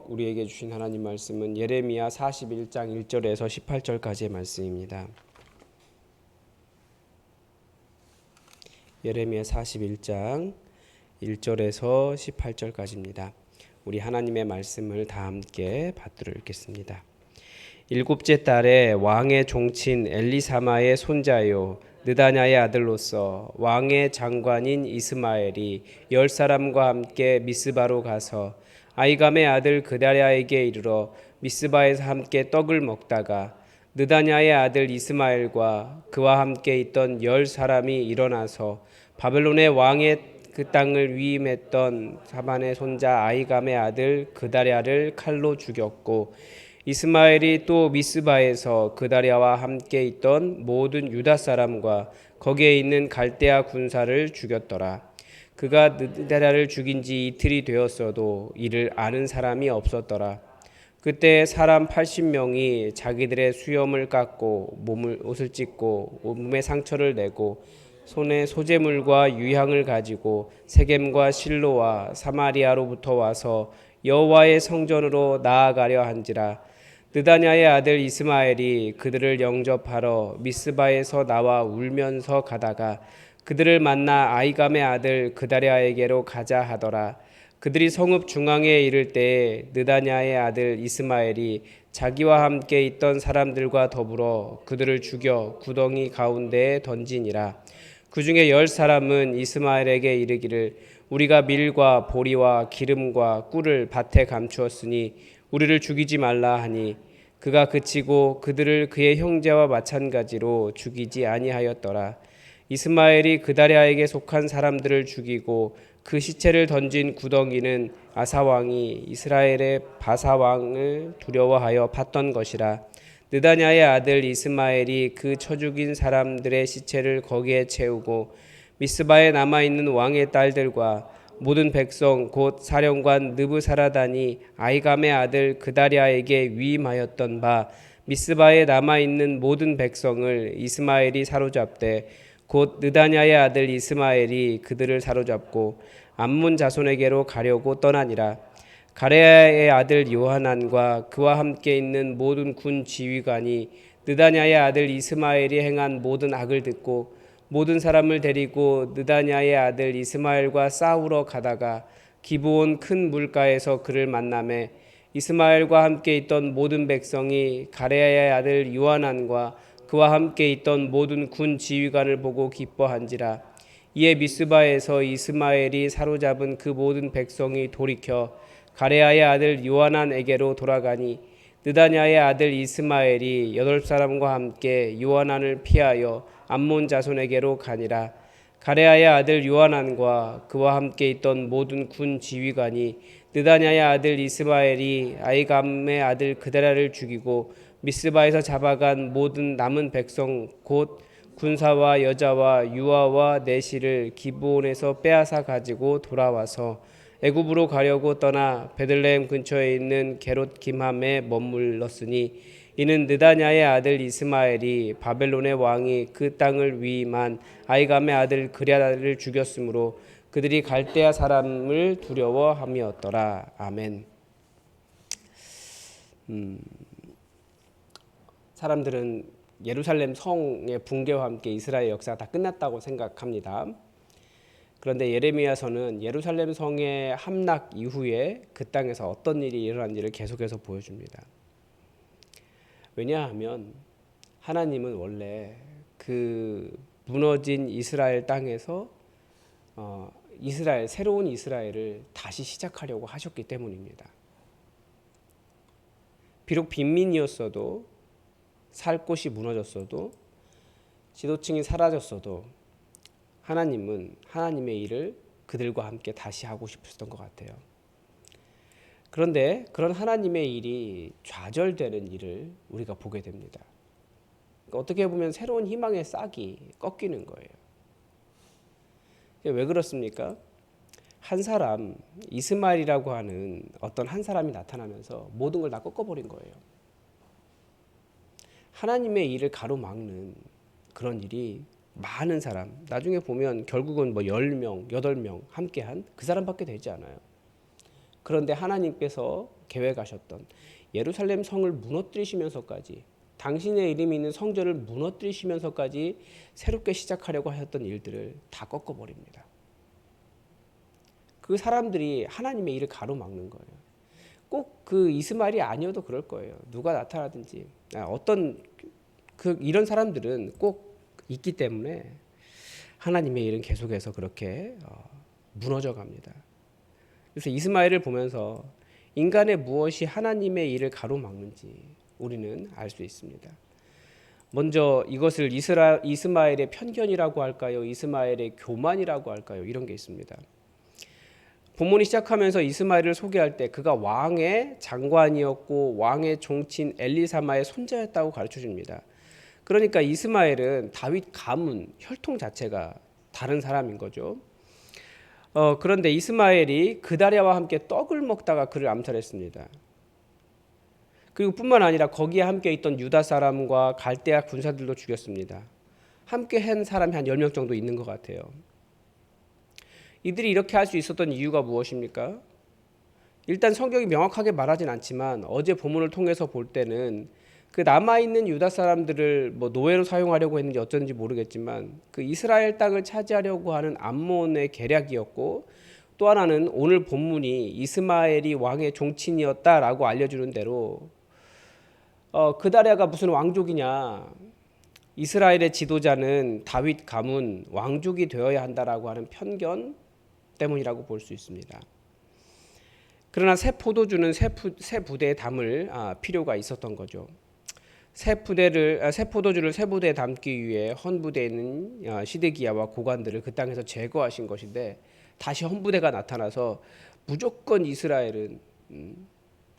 우리에게 주신 하나님 말씀은 예레미야 41장 1절에서 18절까지의 말씀입니다. 예레미야 41장 1절에서 18절까지입니다. 우리 하나님의 말씀을 다 함께 받들어 읽겠습니다. 일곱째 달에 왕의 종친 엘리사마의 손자요 느다냐의 아들로서 왕의 장관인 이스마엘이 10사람과 함께 미스바로 가서 아히감의 아들 그다랴에게 이르러 미스바에서 함께 떡을 먹다가 느다냐의 아들 이스마엘과 그와 함께 있던 10사람이 일어나서 바벨론의 왕의 그 땅을 위임했던 사반의 손자 아히감의 아들 그다랴를 칼로 죽였고 이스마엘이 또 미스바에서 그다랴와 함께 있던 모든 유다 사람과 거기에 있는 갈대아 군사를 죽였더라. 그가 느다랴를 죽인 지 이틀이 되었어도 이를 아는 사람이 없었더라. 그때 사람 80명이 자기들의 수염을 깎고 옷을 찢고 몸에 상처를 내고 손에 소재물과 유향을 가지고 세겜과 실로와 사마리아로부터 와서 여호와의 성전으로 나아가려 한지라. 느다냐의 아들 이스마엘이 그들을 영접하러 미스바에서 나와 울면서 가다가 그들을 만나 아히감의 아들 그다랴에게로 가자 하더라. 그들이 성읍 중앙에 이를 때에 느다냐의 아들 이스마엘이 자기와 함께 있던 사람들과 더불어 그들을 죽여 구덩이 가운데에 던지니라. 그 중에 10사람은 이스마엘에게 이르기를 우리가 밀과 보리와 기름과 꿀을 밭에 감추었으니 우리를 죽이지 말라 하니 그가 그치고 그들을 그의 형제와 마찬가지로 죽이지 아니하였더라. 이스마엘이 그다랴에게 속한 사람들을 죽이고 그 시체를 던진 구덩이는 아사 왕이 이스라엘의 바사 왕을 두려워하여 팠던 것이라. 느다냐의 아들 이스마엘이 그 쳐 죽인 사람들의 시체를 거기에 채우고 미스바에 남아있는 왕의 딸들과 모든 백성 곧 사령관 느부사라단이 아히감의 아들 그다랴에게 위임하였던 바 미스바에 남아있는 모든 백성을 이스마엘이 사로잡되 곧 느다냐의 아들 이스마엘이 그들을 사로잡고 암몬 자손에게로 가려고 떠나니라. 가레야의 아들 요하난과 그와 함께 있는 모든 군 지휘관이 느다냐의 아들 이스마엘이 행한 모든 악을 듣고 모든 사람을 데리고 느다냐의 아들 이스마엘과 싸우러 가다가 기브온 큰 물가에서 그를 만나매 이스마엘과 함께 있던 모든 백성이 가레야의 아들 요하난과 그와 함께 있던 모든 군 지휘관을 보고 기뻐한지라. 이에 미스바에서 이스마엘이 사로잡은 그 모든 백성이 돌이켜 가레야의 아들 요하난에게로 돌아가니 느다냐의 아들 이스마엘이 8사람과 함께 요하난을 피하여 암몬 자손에게로 가니라. 가레야의 아들 요하난과 그와 함께 있던 모든 군 지휘관이 느다냐의 아들 이스마엘이 아히감의 아들 그다랴를 죽이고 미스바에서 잡아간 모든 남은 백성 곧 군사와 여자와 유아와 내시를 기브온에서 빼앗아 가지고 돌아와서 애굽으로 가려고 떠나 베들레헴 근처에 있는 게롯 김함에 머물렀으니 이는 느다냐의 아들 이스마엘이 바벨론의 왕이 그 땅을 위임한 아히감의 아들 그랴를 죽였으므로 그들이 갈대아 사람을 두려워함이었더라. 아멘. 사람들은 예루살렘 성의 붕괴와 함께 이스라엘 역사가 다 끝났다고 생각합니다. 그런데 예레미야서는 예루살렘 성의 함락 이후에 그 땅에서 어떤 일이 일어난지를 계속해서 보여줍니다. 왜냐하면 하나님은 원래 그 무너진 이스라엘 땅에서 새로운 이스라엘을 다시 시작하려고 하셨기 때문입니다. 비록 빈민이었어도 살 곳이 무너졌어도 지도층이 사라졌어도 하나님은 하나님의 일을 그들과 함께 다시 하고 싶으셨던 것 같아요. 그런데 그런 하나님의 일이 좌절되는 일을 우리가 보게 됩니다. 그러니까 어떻게 보면 새로운 희망의 싹이 꺾이는 거예요. 왜 그렇습니까? 한 사람, 이스마엘이라고 하는 어떤 한 사람이 나타나면서 모든 걸 다 꺾어버린 거예요. 하나님의 일을 가로막는 그런 일이 많은 사람, 나중에 보면 결국은 10명, 8명 함께한 그 사람밖에 되지 않아요. 그런데 하나님께서 계획하셨던 예루살렘 성을 무너뜨리시면서까지, 당신의 이름이 있는 성전을 무너뜨리시면서까지 새롭게 시작하려고 하셨던 일들을 다 꺾어버립니다. 그 사람들이 하나님의 일을 가로막는 거예요. 꼭 그 이스마엘이 아니어도 그럴 거예요. 누가 나타나든지 어떤 이런 사람들은 꼭 있기 때문에 하나님의 일은 계속해서 그렇게 무너져 갑니다. 그래서 이스마엘을 보면서 인간의 무엇이 하나님의 일을 가로막는지 우리는 알 수 있습니다. 먼저 이것을 이스마엘의 편견이라고 할까요? 이스마엘의 교만이라고 할까요? 이런 게 있습니다. 본문이 시작하면서 이스마엘을 소개할 때 그가 왕의 장관이었고 왕의 종친 엘리사마의 손자였다고 가르쳐 줍니다. 그러니까 이스마엘은 다윗 가문 혈통 자체가 다른 사람인 거죠. 그런데 이스마엘이 그다랴와 함께 떡을 먹다가 그를 암살했습니다. 그리고 뿐만 아니라 거기에 함께 있던 유다 사람과 갈대아 군사들도 죽였습니다. 함께 한 사람이 한 10명 정도 있는 것 같아요. 이들이 이렇게 할 수 있었던 이유가 무엇입니까? 일단 성경이 명확하게 말하진 않지만 어제 본문을 통해서 볼 때는 그 남아있는 유다 사람들을 노예로 사용하려고 했는지 어쩐지 모르겠지만 그 이스라엘 땅을 차지하려고 하는 암몬의 계략이었고, 또 하나는 오늘 본문이 이스마엘이 왕의 종친이었다라고 알려주는 대로 그다랴가 무슨 왕족이냐, 이스라엘의 지도자는 다윗 가문 왕족이 되어야 한다라고 하는 편견 때문이라고 볼 수 있습니다. 그러나 새 포도주는 새 부대에 담을 필요가 있었던 거죠. 새 포도주를 새 부대에 담기 위해 헌부대에 있는 시드기야와 고관들을 그 땅에서 제거하신 것인데, 다시 헌부대가 나타나서 무조건 이스라엘은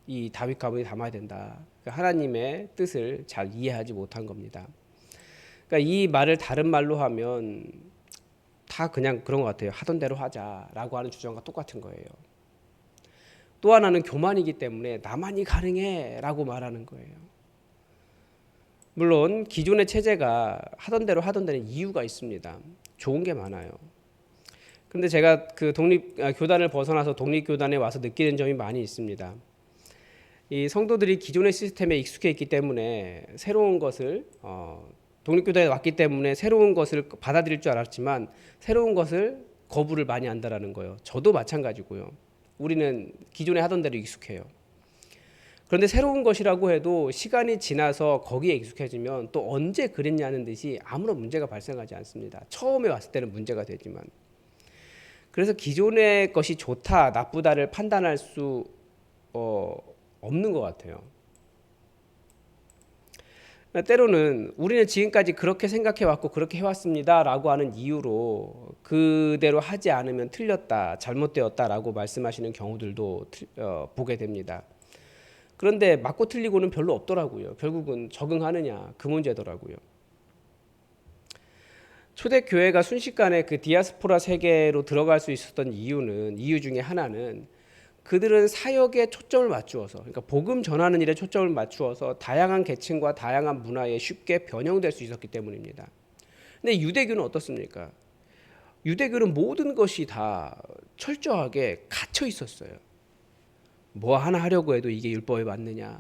이 다윗 가문이 담아야 된다. 하나님의 뜻을 잘 이해하지 못한 겁니다. 그러니까 이 말을 다른 말로 하면 다 그냥 그런 것 같아요. 하던 대로 하자라고 하는 주장과 똑같은 거예요. 또 하나는 교만이기 때문에 나만이 가능해라고 말하는 거예요. 물론 기존의 체제가 하던 대로 하던 데는 이유가 있습니다. 좋은 게 많아요. 그런데 제가 그 교단을 벗어나서 독립교단에 와서 느끼는 점이 많이 있습니다. 이 성도들이 기존의 시스템에 익숙해 있기 때문에 새로운 것을 독립교단에 왔기 때문에 새로운 것을 받아들일 줄 알았지만 새로운 것을 거부를 많이 한다라는 거예요. 저도 마찬가지고요. 우리는 기존에 하던 대로 익숙해요. 그런데 새로운 것이라고 해도 시간이 지나서 거기에 익숙해지면 또 언제 그랬냐는 듯이 아무런 문제가 발생하지 않습니다. 처음에 왔을 때는 문제가 되지만. 그래서 기존의 것이 좋다, 나쁘다를 판단할 수 없는 것 같아요. 때로는 우리는 지금까지 그렇게 생각해왔고 그렇게 해왔습니다 라고 하는 이유로 그대로 하지 않으면 틀렸다, 잘못되었다 라고 말씀하시는 경우들도 보게 됩니다. 그런데 맞고 틀리고는 별로 없더라고요. 결국은 적응하느냐, 그 문제더라고요. 초대교회가 순식간에 그 디아스포라 세계로 들어갈 수 있었던 이유 중에 하나는 그들은 사역에 초점을 맞추어서, 그러니까 복음 전하는 일에 초점을 맞추어서 다양한 계층과 다양한 문화에 쉽게 변형될 수 있었기 때문입니다. 근데 유대교는 어떻습니까? 유대교는 모든 것이 다 철저하게 갇혀 있었어요. 뭐 하나 하려고 해도 이게 율법에 맞느냐,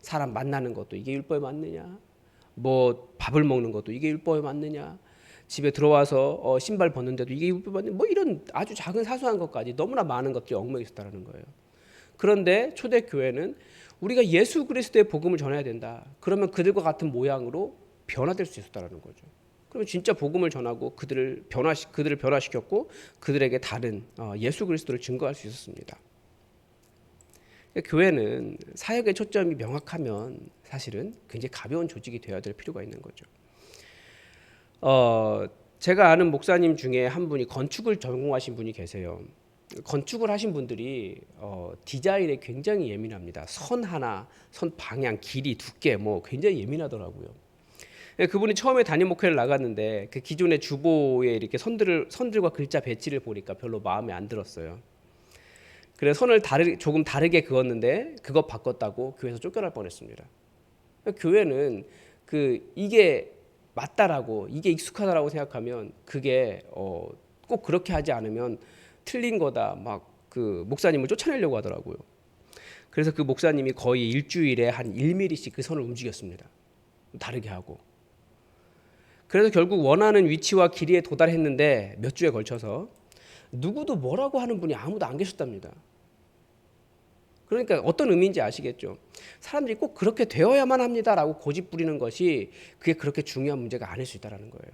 사람 만나는 것도 이게 율법에 맞느냐, 뭐 밥을 먹는 것도 이게 율법에 맞느냐, 집에 들어와서 신발 벗는데도 이게 율법에 맞느냐, 뭐 이런 아주 작은 사소한 것까지 너무나 많은 것들이 얽매여 있었다는 거예요. 그런데 초대교회는 우리가 예수 그리스도의 복음을 전해야 된다. 그러면 그들과 같은 모양으로 변화될 수 있었다는 거죠. 그러면 진짜 복음을 전하고 그들을 변화시켰고 그들에게 다른 예수 그리스도를 증거할 수 있었습니다. 교회는 사역의 초점이 명확하면 사실은 굉장히 가벼운 조직이 되어야 될 필요가 있는 거죠. 제가 아는 목사님 중에 한 분이 건축을 전공하신 분이 계세요. 건축을 하신 분들이 디자인에 굉장히 예민합니다. 선 하나, 선 방향, 길이, 두께 뭐 굉장히 예민하더라고요. 그분이 처음에 담임 목회를 나갔는데 그 기존의 주보에 이렇게 선들과 글자 배치를 보니까 별로 마음에 안 들었어요. 그래서 선을 조금 다르게 그었는데 그거 바꿨다고 교회에서 쫓겨날 뻔했습니다. 교회는 이게 맞다라고, 이게 익숙하다라고 생각하면 그게 꼭 그렇게 하지 않으면 틀린 거다, 막 그 목사님을 쫓아내려고 하더라고요. 그래서 그 목사님이 거의 일주일에 한 1mm씩 그 선을 움직였습니다. 다르게 하고. 그래서 결국 원하는 위치와 길이에 도달했는데 몇 주에 걸쳐서 누구도 뭐라고 하는 분이 아무도 안 계셨답니다. 그러니까 어떤 의미인지 아시겠죠? 사람들이 꼭 그렇게 되어야만 합니다라고 고집 부리는 것이 그게 그렇게 중요한 문제가 아닐 수 있다는 거예요.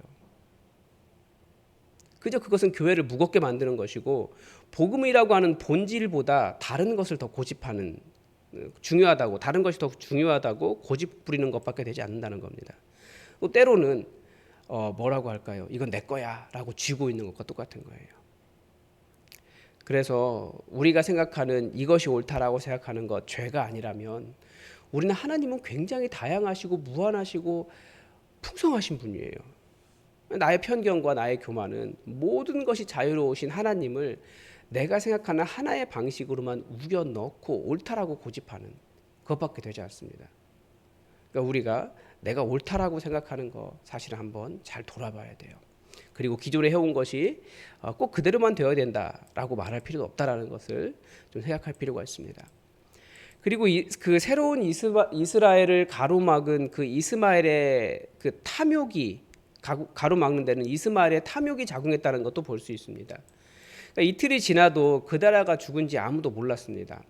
그저 그것은 교회를 무겁게 만드는 것이고 복음이라고 하는 본질보다 다른 것을 더 고집하는 중요하다고 다른 것이 더 중요하다고 고집 부리는 것밖에 되지 않는다는 겁니다. 또 때로는 뭐라고 할까요? 이건 내 거야라고 쥐고 있는 것과 똑같은 거예요. 그래서 우리가 생각하는 이것이 옳다라고 생각하는 것 죄가 아니라면 우리는 하나님은 굉장히 다양하시고 무한하시고 풍성하신 분이에요. 나의 편견과 나의 교만은 모든 것이 자유로우신 하나님을 내가 생각하는 하나의 방식으로만 우겨 넣고 옳다라고 고집하는 그것밖에 되지 않습니다. 그러니까 우리가 내가 옳다라고 생각하는 거 사실은 한번 잘 돌아봐야 돼요. 그리고 기존에 해온 것이 꼭 그대로만 되어야 된다라고 말할 필요도 없다라는 것을 좀 생각할 필요가 있습니다. 그리고 그 새로운 이스라엘을 가로막은 그 이스마엘의 그 탐욕이 가로막는 데는 이스마엘의 탐욕이 작용했다는 것도 볼 수 있습니다. 그러니까 이틀이 지나도 그다라가 죽은지 아무도 몰랐습니다.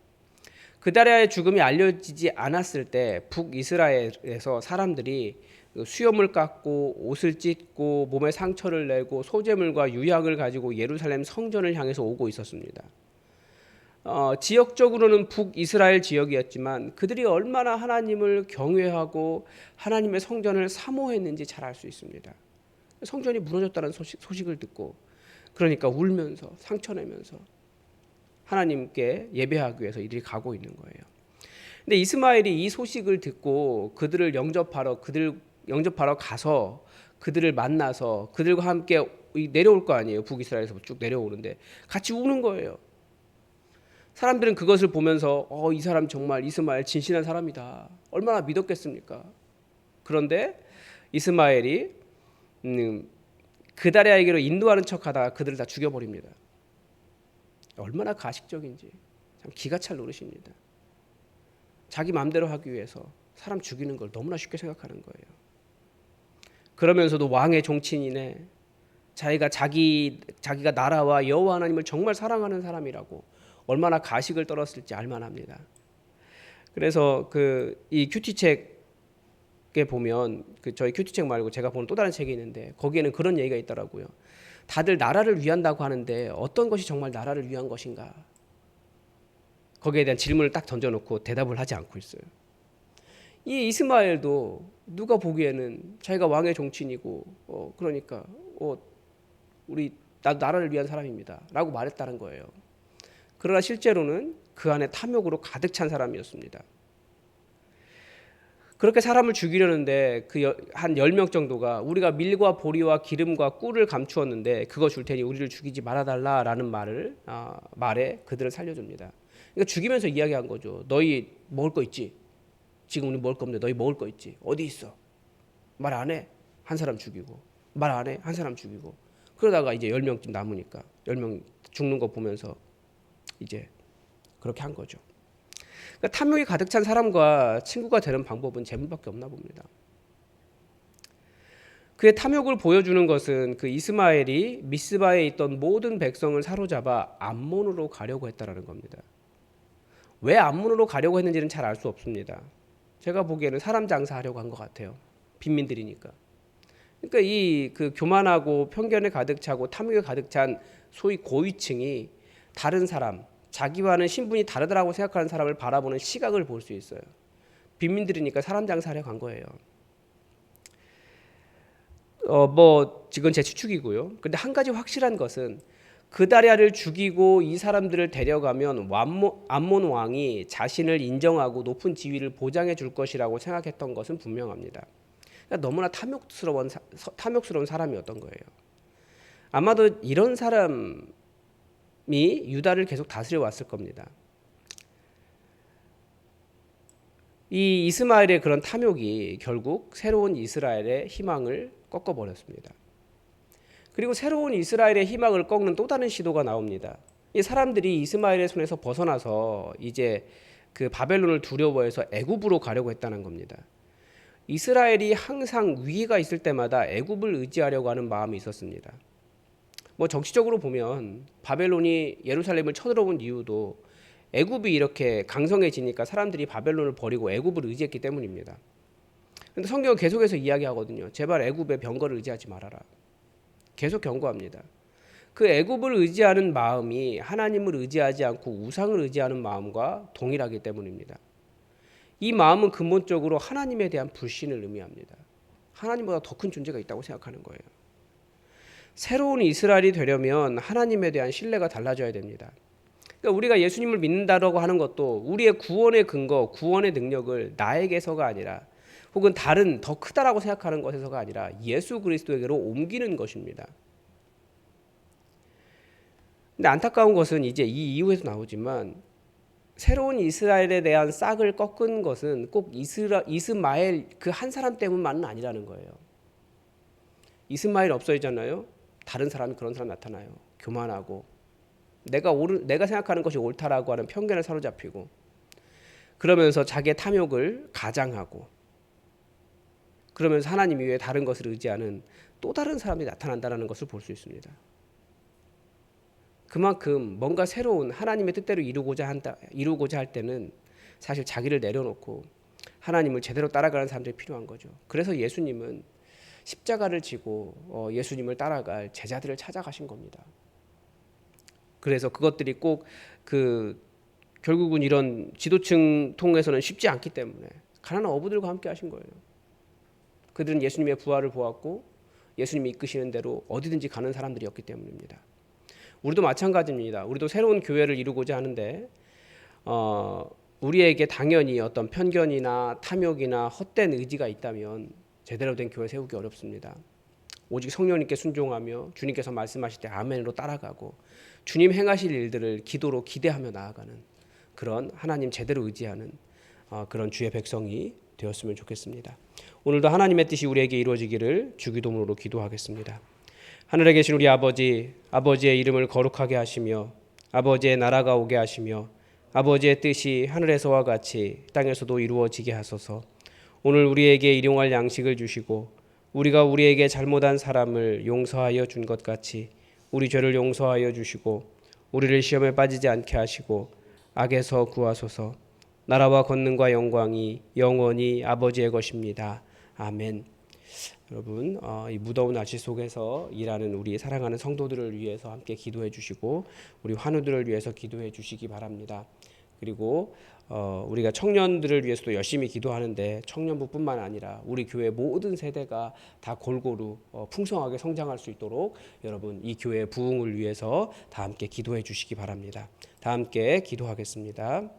그다라의 죽음이 알려지지 않았을 때 북이스라엘에서 사람들이 수염을 깎고 옷을 찢고 몸에 상처를 내고 소재물과 유약을 가지고 예루살렘 성전을 향해서 오고 있었습니다. 지역적으로는 북이스라엘 지역이었지만 그들이 얼마나 하나님을 경외하고 하나님의 성전을 사모했는지 잘 알 수 있습니다. 성전이 무너졌다는 소식을 듣고 그러니까 울면서 상처내면서 하나님께 예배하기 위해서 이들이 가고 있는 거예요. 근데 이스마엘이 이 소식을 듣고 그들을 영접하러 가서 그들을 만나서 그들과 함께 내려올 거 아니에요. 북이스라엘에서 쭉 내려오는데 같이 우는 거예요. 사람들은 그것을 보면서 이 사람 정말 이스마엘 진실한 사람이다. 얼마나 믿었겠습니까? 그런데 이스마엘이 그다리아에게로 인도하는 척하다가 그들을 다 죽여버립니다. 얼마나 가식적인지 참 기가 찰 노릇입니다. 자기 마음대로 하기 위해서 사람 죽이는 걸 너무나 쉽게 생각하는 거예요. 그러면서도 왕의 종친이네 자기가 나라와 여호와 하나님을 정말 사랑하는 사람이라고 얼마나 가식을 떨었을지 알만합니다. 그래서 이 큐티책에 보면 저희 큐티책 말고 제가 보는 또 다른 책이 있는데 거기에는 그런 얘기가 있더라고요. 다들 나라를 위한다고 하는데 어떤 것이 정말 나라를 위한 것인가? 거기에 대한 질문을 딱 던져놓고 대답을 하지 않고 있어요. 이 이스마엘도 누가 보기에는 자기가 왕의 종친이고 그러니까 나도 나라를 위한 사람입니다 라고 말했다는 거예요. 그러나 실제로는 그 안에 탐욕으로 가득 찬 사람이었습니다. 그렇게 사람을 죽이려는데 한 10명 정도가 우리가 밀과 보리와 기름과 꿀을 감추었는데 그거 줄 테니 우리를 죽이지 말아달라라는 말에 그들을 살려줍니다. 그러니까 죽이면서 이야기한 거죠. 너희 먹을 거 있지? 지금 우리 먹을 거 없는데 너희 먹을 거 있지? 어디 있어? 말 안 해? 한 사람 죽이고 말 안 해? 한 사람 죽이고 그러다가 이제 10명쯤 남으니까 10명 죽는 거 보면서 이제 그렇게 한 거죠. 그러니까 탐욕이 가득 찬 사람과 친구가 되는 방법은 재물밖에 없나 봅니다. 그의 탐욕을 보여주는 것은 그 이스마엘이 미스바에 있던 모든 백성을 사로잡아 암몬으로 가려고 했다라는 겁니다. 왜 암몬으로 가려고 했는지는 잘 알 수 없습니다. 제가 보기에는 사람 장사하려고 한 것 같아요. 빈민들이니까. 그러니까 그 교만하고 편견에 가득 차고 탐욕에 가득 찬 소위 고위층이 다른 사람, 자기와는 신분이 다르다라고 생각하는 사람을 바라보는 시각을 볼 수 있어요. 빈민들이니까 사람 장사하려고 한 거예요. 지금 제 추측이고요. 근데 한 가지 확실한 것은 그다리아를 죽이고 이 사람들을 데려가면 암몬 왕이 자신을 인정하고 높은 지위를 보장해 줄 것이라고 생각했던 것은 분명합니다. 그러니까 너무나 탐욕스러운 사람이었던 거예요. 아마도 이런 사람이 유다를 계속 다스려 왔을 겁니다. 이 이스마엘의 그런 탐욕이 결국 새로운 이스라엘의 희망을 꺾어버렸습니다. 그리고 새로운 이스라엘의 희망을 꺾는 또 다른 시도가 나옵니다. 이 사람들이 이스마엘의 손에서 벗어나서 이제 그 바벨론을 두려워해서 애굽으로 가려고 했다는 겁니다. 이스라엘이 항상 위기가 있을 때마다 애굽을 의지하려고 하는 마음이 있었습니다. 뭐 정치적으로 보면 바벨론이 예루살렘을 쳐들어온 이유도 애굽이 이렇게 강성해지니까 사람들이 바벨론을 버리고 애굽을 의지했기 때문입니다. 근데 성경은 계속해서 이야기하거든요. 제발 애굽의 병거를 의지하지 말아라. 계속 경고합니다. 그 애굽을 의지하는 마음이 하나님을 의지하지 않고 우상을 의지하는 마음과 동일하기 때문입니다. 이 마음은 근본적으로 하나님에 대한 불신을 의미합니다. 하나님보다 더 큰 존재가 있다고 생각하는 거예요. 새로운 이스라엘이 되려면 하나님에 대한 신뢰가 달라져야 됩니다. 그러니까 우리가 예수님을 믿는다라고 하는 것도 우리의 구원의 근거, 구원의 능력을 나에게서가 아니라 혹은 다른 더 크다라고 생각하는 것에서가 아니라 예수 그리스도에게로 옮기는 것입니다. 근데 안타까운 것은 이제 이 이후에도 나오지만 새로운 이스라엘에 대한 싹을 꺾은 것은 꼭 이스마엘 그 한 사람 때문만은 아니라는 거예요. 이스마엘 없어지잖아요. 다른 사람이 그런 사람 나타나요. 교만하고 내가 생각하는 것이 옳다라고 하는 편견을 사로잡히고 그러면서 자기의 탐욕을 가장하고 그러면서 하나님 이외에 다른 것을 의지하는 또 다른 사람이 나타난다는 것을 볼 수 있습니다. 그만큼 뭔가 새로운 하나님의 뜻대로 이루고자 할 때는 사실 자기를 내려놓고 하나님을 제대로 따라가는 사람들이 필요한 거죠. 그래서 예수님은 십자가를 지고 예수님을 따라갈 제자들을 찾아가신 겁니다. 그래서 그것들이 꼭 결국은 이런 지도층 통해서는 쉽지 않기 때문에 가난한 어부들과 함께 하신 거예요. 그들은 예수님의 부활을 보았고 예수님이 이끄시는 대로 어디든지 가는 사람들이었기 때문입니다. 우리도 마찬가지입니다. 우리도 새로운 교회를 이루고자 하는데 우리에게 당연히 어떤 편견이나 탐욕이나 헛된 의지가 있다면 제대로 된 교회 세우기 어렵습니다. 오직 성령님께 순종하며 주님께서 말씀하실 때 아멘으로 따라가고 주님 행하실 일들을 기도로 기대하며 나아가는 그런 하나님 제대로 의지하는 그런 주의 백성이 되었으면 좋겠습니다. 오늘도 하나님의 뜻이 우리에게 이루어지기를 주기도문으로 기도하겠습니다. 하늘에 계신 우리 아버지, 아버지의 이름을 거룩하게 하시며 아버지의 나라가 오게 하시며 아버지의 뜻이 하늘에서와 같이 땅에서도 이루어지게 하소서. 오늘 우리에게 일용할 양식을 주시고 우리가 우리에게 잘못한 사람을 용서하여 준 것 같이 우리 죄를 용서하여 주시고 우리를 시험에 빠지지 않게 하시고 악에서 구하소서. 나라와 권능과 영광이 영원히 아버지의 것입니다. 아멘. 여러분 이 무더운 날씨 속에서 일하는 우리 사랑하는 성도들을 위해서 함께 기도해 주시고 우리 환우들을 위해서 기도해 주시기 바랍니다. 그리고 우리가 청년들을 위해서도 열심히 기도하는데 청년부뿐만 아니라 우리 교회 모든 세대가 다 골고루 풍성하게 성장할 수 있도록 여러분 이 교회의 부흥을 위해서 다 함께 기도해 주시기 바랍니다. 다 함께 기도하겠습니다.